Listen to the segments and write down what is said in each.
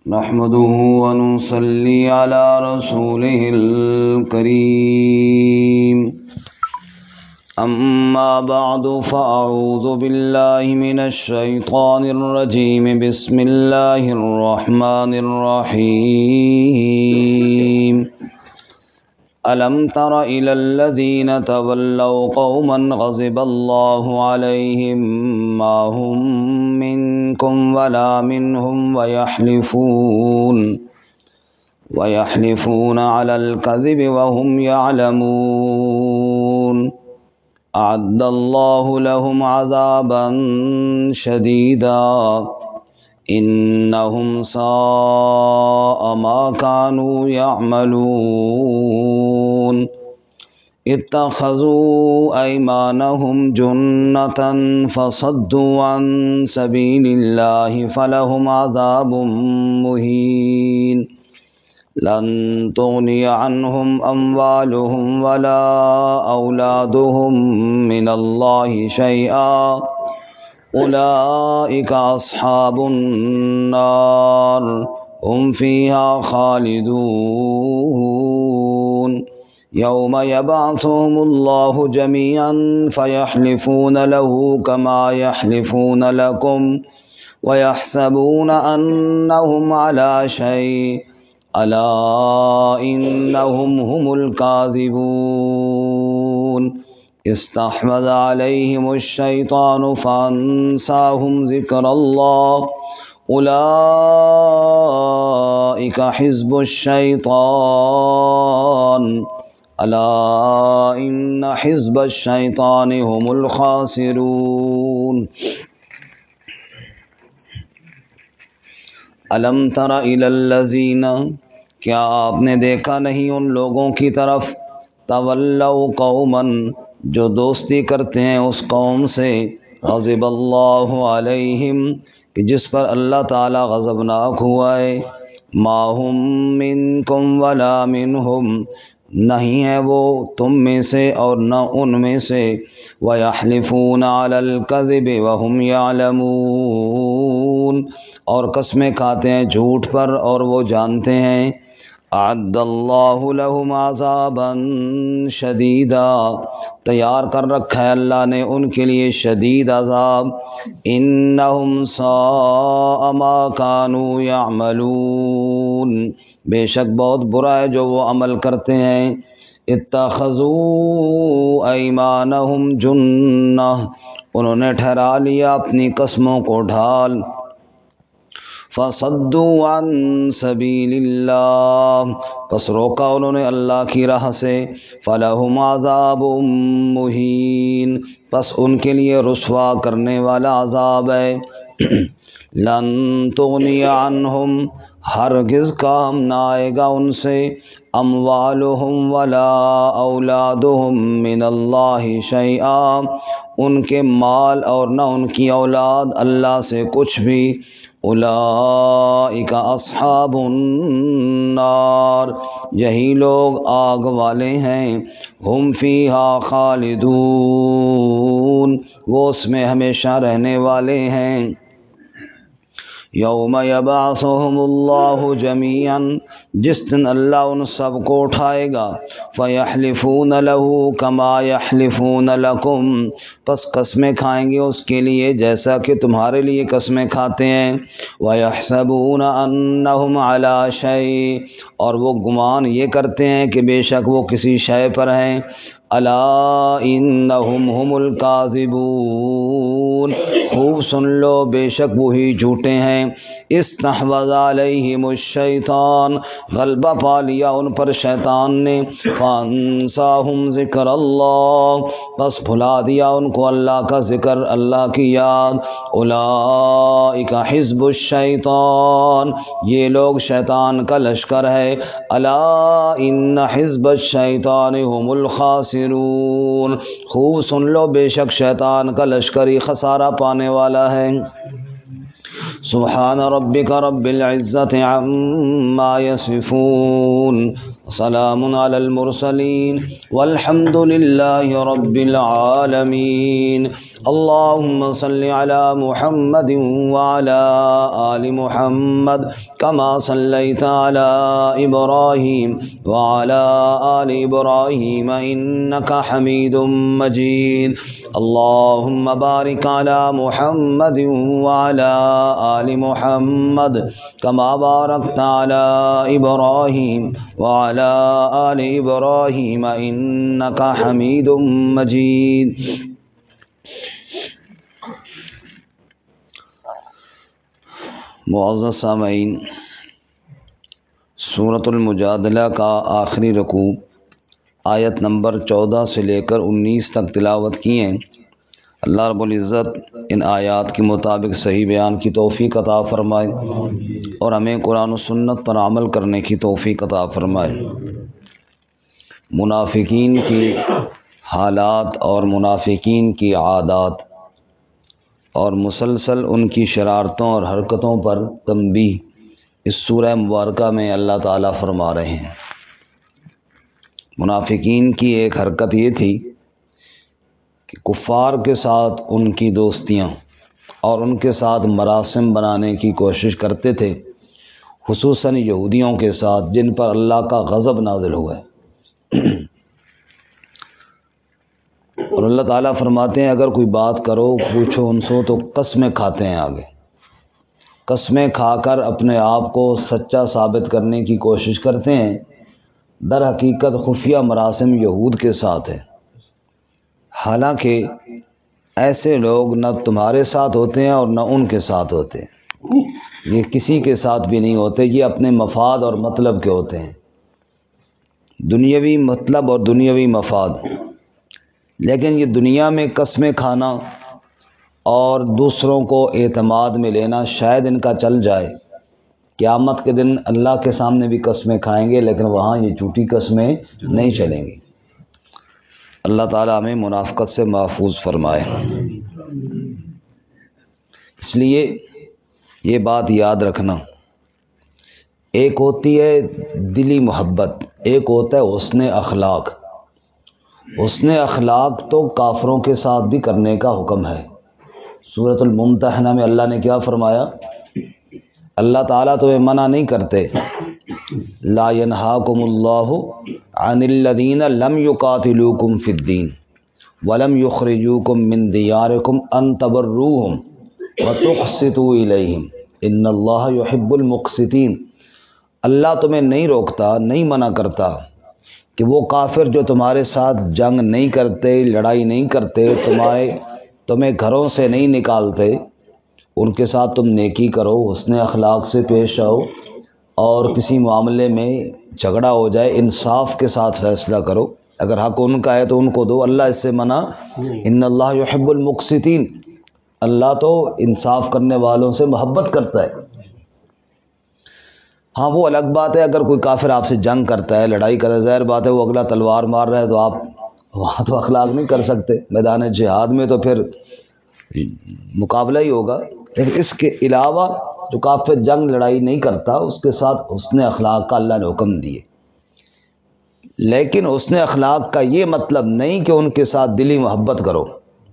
نحمده ونصلي على رسوله الكريم أما بعد فأعوذ بالله من الشيطان الرجيم بسم الله الرحمن الرحيم ألم تر إلى الذين تولوا قوما غضب الله عليهم ما هم منكم ولا منهم ويحلفون على الكذب وهم يعلمون أعد الله لهم عذابا شديدا إنهم ساء ما كانوا يعملون اتخذوا أيمانهم جنة فصدوا عن سبيل الله فلهم عذاب مهين لن تغني عنهم أموالهم ولا أولادهم من الله شيئا أولئك أصحاب النار هم فيها خالدون يوم يبعثهم الله جميعا فيحلفون له كما يحلفون لكم ويحسبون أنهم على شيء ألا إنهم هم الكاذبون استحوذ عليهم الشيطان فأنساهم ذكر الله أولئك حزب الشيطان ألا إن حزب الشيطان هم الخاسرون ألم تر إلى الذين کیا آپ نے دیکھا نہیں ان لوگوں کی طرف تولوا قوما جو دوستی کرتے ہیں اس قوم سے غضب اللہ علیہم کہ جس پر اللہ تعالی غضبناک ہوا ہے ما هم منکم ولا منہم نہیں ہے وہ تم میں سے اور نہ ان میں سے وَيَحْلِفُونَ عَلَى الْكَذِبِ وَهُمْ يَعْلَمُونَ اور قسمیں کھاتے ہیں جھوٹ پر اور وہ جانتے ہیں اعد اللہ لہم عذابا شدیدا تیار کر رکھا ہے اللہ نے ان کے لیے شدید عذاب انہم ساء ما کانوا یعملون بے شک بہت برا ہے جو وہ عمل کرتے ہیں اتخذوا ایمانہم جنہ انہوں نے ٹھہرا لیا اپنی قسموں کو ڈھال فصدوا عن سبیل اللہ پس روکا انہوں نے اللہ کی راہ سے فلہم عذاب مہین پس ان کے لیے رسوا کرنے والا عذاب ہے لن تغنی عنہم ہرگز کام نہ آئے گا ان سے اموالہم ولا اولادہم من اللہ شیئا ان کے مال اور نہ ان کی اولاد اللہ سے کچھ بھی اولئک اصحاب النار یہی لوگ آگ والے ہیں ہم فیہا خالدون وہ اس میں ہمیشہ رہنے والے ہیں یوم یبعثہم اللہ جمیعا جس دن اللہ ان سب کو اٹھائے گا فیحلفون لہ کما یحلفون لکم پس قسمیں کھائیں گے اس کے لیے جیسا کہ تمہارے لیے قسمیں کھاتے ہیں ویحسبون انہم علی شیء اور وہ گمان یہ کرتے ہیں کہ بے شک وہ کسی شے پر ہیں الا انہم ہم الکاذبون خوب سن لو بے شک وہی جھوٹے ہیں استحوذ علیہم الشیطان غلبہ پا لیا ان پر شیطان نے فانساہم ذکر اللہ بس بھلا دیا ان کو اللہ کا ذکر اللہ کی یاد اولئک حزب الشیطان یہ لوگ شیطان کا لشکر ہے الا ان حزب الشیطان هم الخاسرون خوب سن لو بے شک شیطان کا لشکر ہی خسارہ پانے والا ہے سبحان ربک رب العزت عما یصفون سلام علی المرسلین والحمد للہ رب العالمین اللهم صل على محمد وعلى آل محمد كما صليت على إبراهيم وعلى آل إبراهيم إنك حميد مجيد اللهم بارك على محمد وعلى آل محمد كما باركت على إبراهيم وعلى آل إبراهيم إنك حميد مجيد. معزز سامعین، سورۃ المجادلہ کا آخری رکوع آیت نمبر 14 سے لے کر 19 تک تلاوت کی ہیں. اللہ رب العزت ان آیات کے مطابق صحیح بیان کی توفیق عطا فرمائے اور ہمیں قرآن و سنت پر عمل کرنے کی توفیق عطا فرمائے. منافقین کی حالات اور منافقین کی عادات اور مسلسل ان کی شرارتوں اور حرکتوں پر تنبیہ اس سورہ مبارکہ میں اللہ تعالیٰ فرما رہے ہیں. منافقین کی ایک حرکت یہ تھی کہ کفار کے ساتھ ان کی دوستیاں اور ان کے ساتھ مراسم بنانے کی کوشش کرتے تھے، خصوصاً یہودیوں کے ساتھ جن پر اللہ کا غضب نازل ہوا ہے. اور اللہ تعالیٰ فرماتے ہیں اگر کوئی بات کرو پوچھو ان سے تو قسمیں کھاتے ہیں. آگے قسمیں کھا کر اپنے آپ کو سچا ثابت کرنے کی کوشش کرتے ہیں، در حقیقت خفیہ مراسم یہود کے ساتھ ہے. حالانکہ ایسے لوگ نہ تمہارے ساتھ ہوتے ہیں اور نہ ان کے ساتھ ہوتے ہیں، یہ کسی کے ساتھ بھی نہیں ہوتے، یہ اپنے مفاد اور مطلب کے ہوتے ہیں، دنیاوی مطلب اور دنیاوی مفاد. لیکن یہ دنیا میں قسمیں کھانا اور دوسروں کو اعتماد میں لینا شاید ان کا چل جائے. قیامت کے دن اللہ کے سامنے بھی قسمیں کھائیں گے لیکن وہاں یہ جھوٹی قسمیں نہیں چلیں گی. اللہ تعالیٰ ہمیں منافقت سے محفوظ فرمائے. اس لیے یہ بات یاد رکھنا، ایک ہوتی ہے دلی محبت، ایک ہوتا ہے حسن اخلاق. حسن اخلاق تو کافروں کے ساتھ بھی کرنے کا حکم ہے. سورۃ الممتحنہ میں اللہ نے کیا فرمایا؟ اللہ تعالیٰ تمہیں منع نہیں کرتے، لا ینہاکم اللہ عن الذین لم یقاتلوکم فی الدین ولم یخرجوکم من دیارکم ان تبروہم وتقسطوا الیہم ان اللہ یحب المقسطین. اللہ تمہیں نہیں روکتا، نہیں منع کرتا کہ وہ کافر جو تمہارے ساتھ جنگ نہیں کرتے، لڑائی نہیں کرتے، تمہیں گھروں سے نہیں نکالتے، ان کے ساتھ تم نیکی کرو، حسن اخلاق سے پیش آؤ، اور کسی معاملے میں جھگڑا ہو جائے انصاف کے ساتھ فیصلہ کرو. اگر حق ان کا ہے تو ان کو دو، اللہ اس سے منع. ان اللہ یحب المقسطین، اللہ تو انصاف کرنے والوں سے محبت کرتا ہے. ہاں وہ الگ بات ہے اگر کوئی کافر آپ سے جنگ کرتا ہے، لڑائی کرتا ہے، ظاہر بات ہے وہ اگلا تلوار مار رہا ہے تو آپ وہاں تو اخلاق نہیں کر سکتے. میدان جہاد میں تو پھر مقابلہ ہی ہوگا. لیکن اس کے علاوہ جو کافر جنگ لڑائی نہیں کرتا اس کے ساتھ حسن اخلاق کا اللہ نے حکم دیے. لیکن حسن اخلاق کا یہ مطلب نہیں کہ ان کے ساتھ دلی محبت کرو.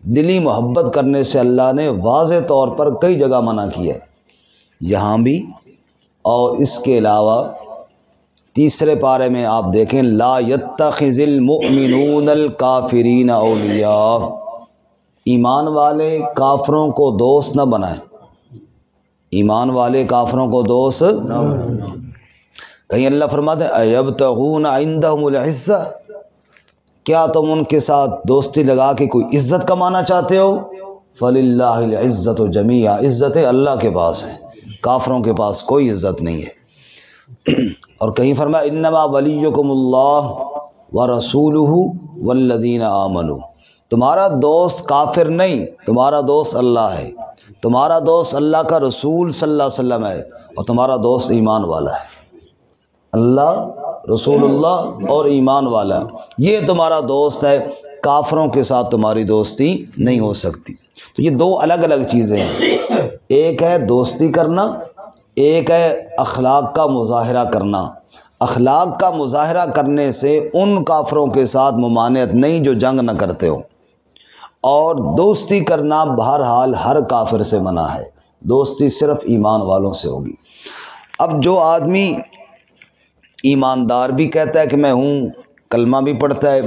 دلی محبت کرنے سے اللہ نے واضح طور پر کئی جگہ منع کیا ہے، یہاں بھی اور اس کے علاوہ تیسرے پارے میں آپ دیکھیں لا یتخذ المؤمنون الکافرین اولیاء، ایمان والے کافروں کو دوست نہ بنائیں. ایمان والے کافروں کو دوست نہ بنائیں. کہیں اللہ فرماتے ہیں ایبتغون عندہم العزہ، کیا تم ان کے ساتھ دوستی لگا کے کوئی عزت کمانا چاہتے ہو؟ فللہ العزت جمیعا، عزت اللہ کے پاس ہے، کافروں کے پاس کوئی عزت نہیں ہے. اور کہیں فرمایا انما ولیکم اللہ ورسولہ والذین آمنوا، تمہارا دوست کافر نہیں، تمہارا دوست اللہ ہے، تمہارا دوست اللہ کا رسول صلی اللہ علیہ وسلم ہے، اور تمہارا دوست ایمان والا ہے. اللہ، رسول اللہ اور ایمان والا، یہ تمہارا دوست ہے. کافروں کے ساتھ تمہاری دوستی نہیں ہو سکتی. تو یہ دو الگ الگ چیزیں ہیں، ایک ہے دوستی کرنا، ایک ہے اخلاق کا مظاہرہ کرنا. اخلاق کا مظاہرہ کرنے سے ان کافروں کے ساتھ ممانعت نہیں جو جنگ نہ کرتے ہو، اور دوستی کرنا بہرحال ہر کافر سے منع ہے، دوستی صرف ایمان والوں سے ہوگی. اب جو آدمی ایماندار بھی کہتا ہے کہ میں ہوں، کلمہ بھی پڑھتا ہے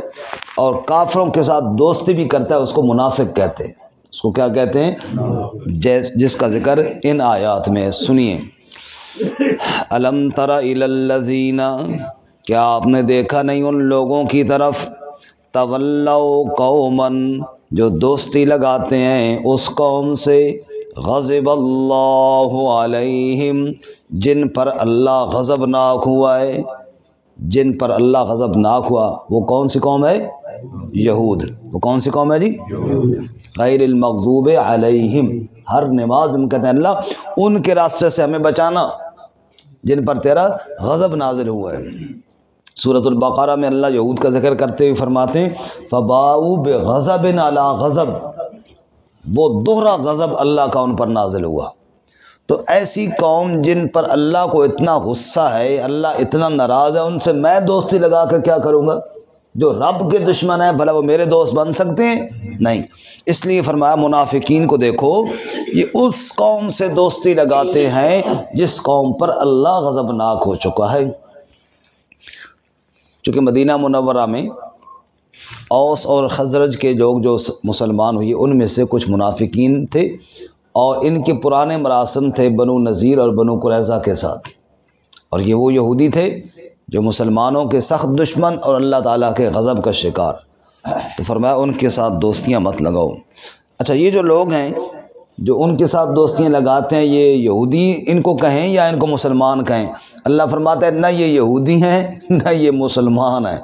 اور کافروں کے ساتھ دوستی بھی کرتا ہے، اس کو منافق کہتے ہیں۔ اس کو کیا کہتے ہیں؟ جس کا ذکر ان آیات میں ہے۔ سنیے، الم تر الی الذین، کیا آپ نے دیکھا نہیں ان لوگوں کی طرف، تولوا قوما، جو دوستی لگاتے ہیں اس قوم سے، غضب اللہ علیہم، جن پر اللہ غضبناک ہوا ہے، جن پر اللہ غضبناک ہوا۔ وہ کون سی قوم ہے؟ یہود۔ وہ کون سی قوم ہے جی؟ غیر المغضوب علیہم۔ ہر نماز ہم کہتے ہیں اللہ ان کے راستے سے ہمیں بچانا جن پر تیرا غضب نازل ہوا ہے۔ سورۃ البقرہ میں اللہ یہود کا ذکر کرتے ہوئے فرماتے ہیں فباؤوا بغضب علی غضب، وہ دوہرا غضب اللہ کا ان پر نازل ہوا۔ تو ایسی قوم جن پر اللہ کو اتنا غصہ ہے، اللہ اتنا ناراض ہے، ان سے میں دوستی لگا کر کیا کروں گا؟ جو رب کے دشمن ہیں بھلا وہ میرے دوست بن سکتے ہیں؟ نہیں۔ اس لیے فرمایا منافقین کو دیکھو، یہ اس قوم سے دوستی لگاتے ہیں جس قوم پر اللہ غضبناک ہو چکا ہے۔ چونکہ مدینہ منورہ میں اوس اور خزرج کے لوگ جو مسلمان ہوئے ان میں سے کچھ منافقین تھے، اور ان کے پرانے مراسم تھے بنو نذیر اور بنو قریظہ کے ساتھ، اور یہ وہ یہودی تھے جو مسلمانوں کے سخت دشمن اور اللہ تعالیٰ کے غضب کا شکار۔ تو فرمایا ان کے ساتھ دوستیاں مت لگاؤ۔ اچھا، یہ جو لوگ ہیں جو ان کے ساتھ دوستیاں لگاتے ہیں، یہ یہودی ان کو کہیں یا ان کو مسلمان کہیں؟ اللہ فرماتا ہے نہ یہ یہودی ہیں نہ یہ مسلمان ہیں،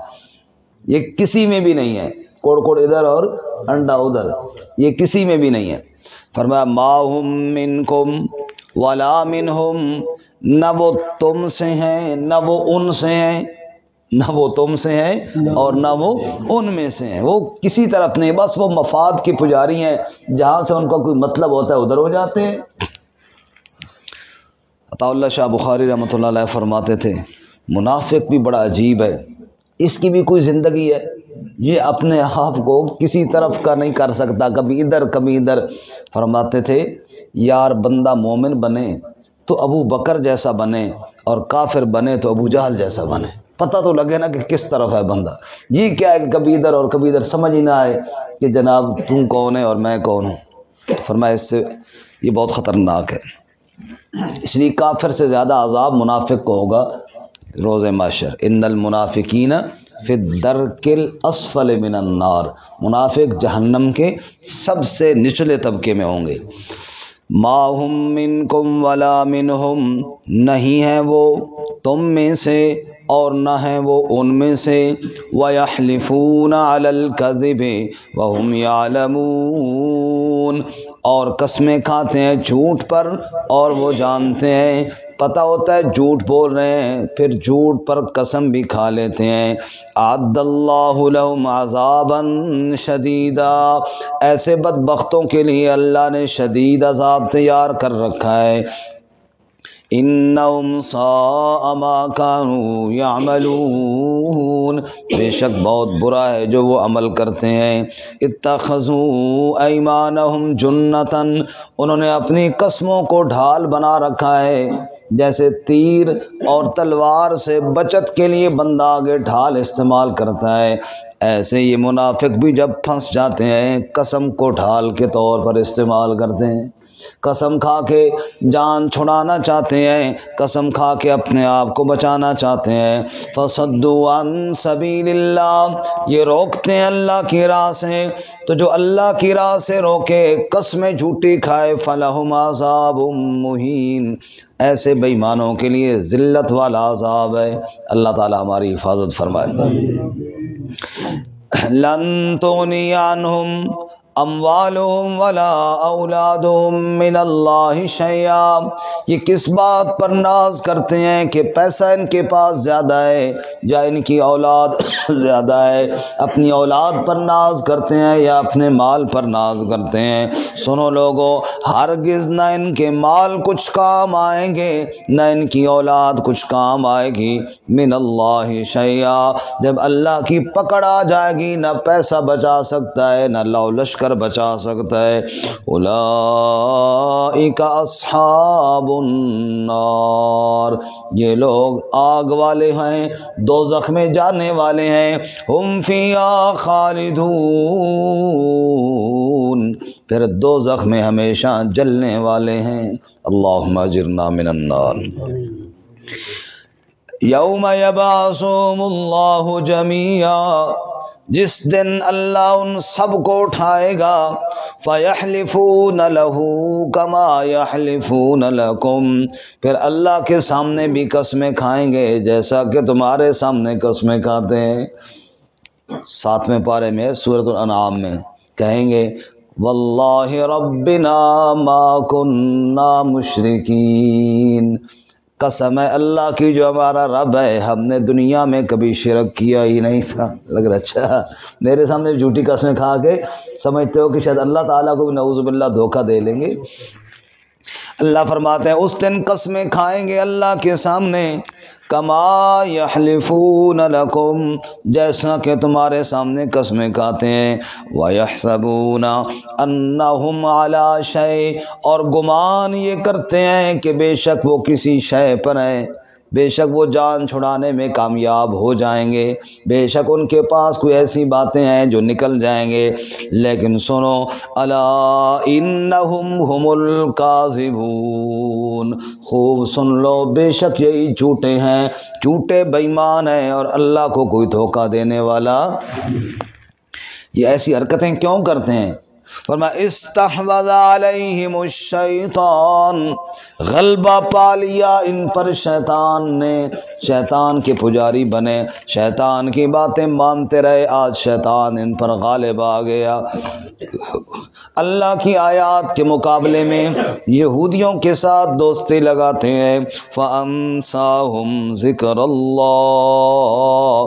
یہ کسی میں بھی نہیں ہے، کوڑ کوڑ ادھر اور انڈا ادھر، یہ کسی میں بھی نہیں ہے۔ فرمایا ما ہم منکم ولا منہم، نہ وہ تم سے ہیں نہ وہ ان سے ہیں، نہ وہ تم سے ہیں اور نہ وہ ان میں سے ہیں، وہ کسی طرف نہیں، بس وہ مفاد کی پجاری ہیں، جہاں سے ان کا کوئی مطلب ہوتا ہے ادھر ہو جاتے ہیں۔ عطا اللہ شاہ بخاری رحمۃ اللہ علیہ فرماتے تھے منافق بھی بڑا عجیب ہے، اس کی بھی کوئی زندگی ہے، یہ اپنے آپ کو کسی طرف کا نہیں کر سکتا، کبھی ادھر کبھی ادھر۔ فرماتے تھے یار بندہ مومن بنے تو ابو بکر جیسا بنے، اور کافر بنے تو ابو جہل جیسا بنے، پتہ تو لگے نا کہ کس طرف ہے بندہ۔ یہ کیا ہے کہ کبھی ادھر اور کبھی ادھر، سمجھ ہی نہ آئے کہ جناب تم کون ہے اور میں کون ہوں۔ فرمایا اس سے یہ بہت خطرناک ہے، اس لیے کافر سے زیادہ عذاب منافق کو ہوگا روز محشر۔ ان المنافقین فی الدرک الاسفل من النار، منافق جہنم کے سب سے نچلے طبقے میں ہوں گے۔ ما ہم منکم ولا منہم، نہیں ہیں وہ تم میں سے اور نہ ہیں وہ ان میں سے، وَيَحْلِفُونَ عَلَى الْكَذِبِ وَهُمْ يَعْلَمُونَ، اور قسمیں کھاتے ہیں جھوٹ پر اور وہ جانتے ہیں، پتہ ہوتا ہے جھوٹ بول رہے ہیں پھر جھوٹ پر قسم بھی کھا لیتے ہیں۔ اعد اللہ لہم عذابا شدیدا، ایسے بدبختوں کے لیے اللہ نے شدید عذاب تیار کر رکھا ہے۔ انہم ساء ما کانوا یعملون، بے شک بہت برا ہے جو وہ عمل کرتے ہیں۔ اتخذوا ایمانہم جنتا، انہوں نے اپنی قسموں کو ڈھال بنا رکھا ہے، جیسے تیر اور تلوار سے بچت کے لیے بندہ آگے ڈھال استعمال کرتا ہے، ایسے یہ منافق بھی جب پھنس جاتے ہیں قسم کو ڈھال کے طور پر استعمال کرتے ہیں، قسم کھا کے جان چھڑانا چاہتے ہیں، قسم کھا کے اپنے آپ کو بچانا چاہتے ہیں۔ فصدوا عن سبیل اللہ، یہ روکتے ہیں اللہ کی راہ سے، تو جو اللہ کی راہ سے روکے قسمیں جھوٹی کھائے فلہم عذاب مہین، ایسے بے ایمانوں کے لیے ذلت والا عذاب ہے۔ اللہ تعالی ہماری حفاظت فرمائے۔ لن تغنی عنہم اموالہم ولا اولادہم من اللہ شیئا، یہ کس بات پر ناز کرتے ہیں کہ پیسہ ان کے پاس زیادہ ہے یا ان کی اولاد زیادہ ہے، اپنی اولاد پر ناز کرتے ہیں یا اپنے مال پر ناز کرتے ہیں۔ سنو لوگو، ہرگز نہ ان کے مال کچھ کام آئیں گے نہ ان کی اولاد کچھ کام آئے گی، من اللہ شیئا، جب اللہ کی پکڑ آ جائے گی نہ پیسہ بچا سکتا ہے نہ لو لشکر کر بچا سکتا ہے۔ اولئک اصحاب النار، یہ لوگ آگ والے ہیں، دوزخ میں جانے والے ہیں، ہم فیہا خالدون، پھر دوزخ میں ہمیشہ جلنے والے ہیں۔ اللہم اجرنا من النار۔ یوم یبعثہم اللہ جمیعا، جس دن اللہ ان سب کو اٹھائے گا، فَيَحْلِفُونَ لَهُ كَمَا يَحْلِفُونَ لَكُمْ، پھر اللہ کے سامنے بھی قسمیں کھائیں گے جیسا کہ تمہارے سامنے قسمیں کھاتے ہیں۔ 7ویں پارے میں سورۃ الانعام میں کہیں گے واللہ ربنا ما کننا مشرکین، قسم ہے اللہ کی جو ہمارا رب ہے، ہم نے دنیا میں کبھی شرک کیا ہی نہیں تھا۔ لگ رہا اچھا میرے سامنے جھوٹی قسمیں کھا کے سمجھتے ہو کہ شاید اللہ تعالیٰ کو بھی نعوذ باللہ دھوکہ دے لیں گے۔ اللہ فرماتے ہیں اس دن قسمیں کھائیں گے اللہ کے سامنے، کما یحلفون لکم، جیسا کہ تمہارے سامنے قسمیں کھاتے ہیں، ویحسبون انہم علی شیء، اور گمان یہ کرتے ہیں کہ بے شک وہ کسی شے پر ہیں، بے شک وہ جان چھڑانے میں کامیاب ہو جائیں گے، بے شک ان کے پاس کوئی ایسی باتیں ہیں جو نکل جائیں گے، لیکن سنو الا انہم ہم الکاذبون، خوب سن لو بے شک یہی جھوٹے ہیں، جھوٹے بے ایمان ہیں اور اللہ کو کوئی دھوکہ دینے والا۔ یہ ایسی حرکتیں کیوں کرتے ہیں؟ فرمایا استحوذ علیہم الشیطان، غلبہ پا لیا ان پر شیطان نے، شیطان کے پجاری بنے، شیطان کی باتیں مانتے رہے، آج شیطان ان پر غالب آ گیا۔ اللہ کی آیات کے مقابلے میں یہودیوں کے ساتھ دوستی لگاتے ہیں، فَأَنسَاهُمْ ذِكْرَ اللَّهِ،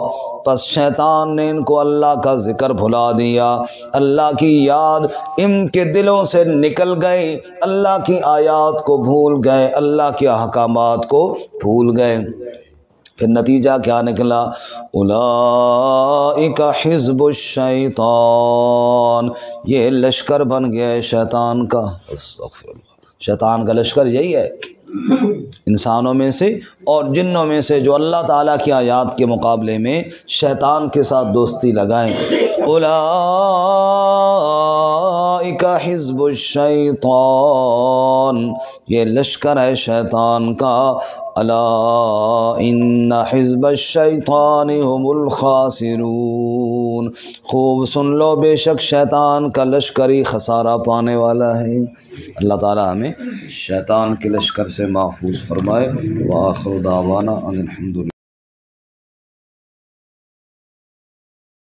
پس شیطان نے ان کو اللہ کا ذکر بھلا دیا، اللہ کی یاد ان کے دلوں سے نکل گئی، اللہ کی آیات کو بھول گئے، اللہ کے احکامات کو بھول گئے۔ پھر نتیجہ کیا نکلا؟ اولئک حزب الشیطان، یہ لشکر بن گیا شیطان کا۔ استغفر اللہ، شیطان کا لشکر یہی ہے، انسانوں میں سے اور جنوں میں سے جو اللہ تعالیٰ کی آیات کے مقابلے میں شیطان کے ساتھ دوستی لگائیں۔ اولئک حزب الشیطان، یہ لشکر ہے شیطان کا۔ الا ان حزب الشیطان هم الخاسرون، خوب سن لو بے شک شیطان کا لشکر ہی خسارہ پانے والا ہے۔ اللہ تعالی ہمیں شیطان کے لشکر سے محفوظ فرمائے۔ وآخر دعوانا ان الحمد للہ۔